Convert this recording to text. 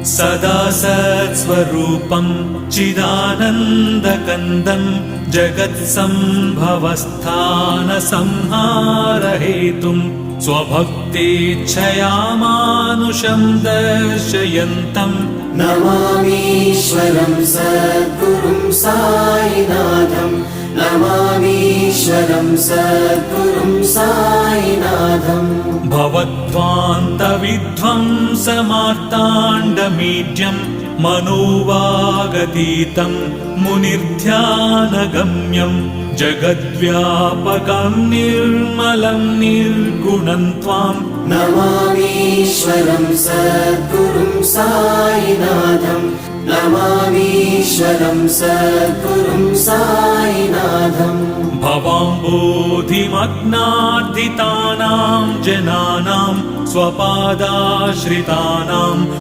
सदा सत्स्वरूपं चिदानन्दकन्दं जगत्सम्भवस्थानसंहारहेतुं स्वभक्तेच्छया मानुषं दर्शयन्तम् नमामीश्वरं सद्गुरुं साईनाथं नमामीश्वरं सद्गुरुं साईनाथम् भवध्वान्तविध्वंसमार्ताण्डमीड्यं मनोवागतीतं मुनिर्ध्यानगम्यं जगद्व्यापकं निर्मलं निर्गुणं त्वां नमामीश्वरं सद्गुरुं साईनाथं नमामीश्वरं सद्गुरुं साईनाथम् भवाम्बोधिमग्नार्दितानां जनानां स्वपादाश्रितानां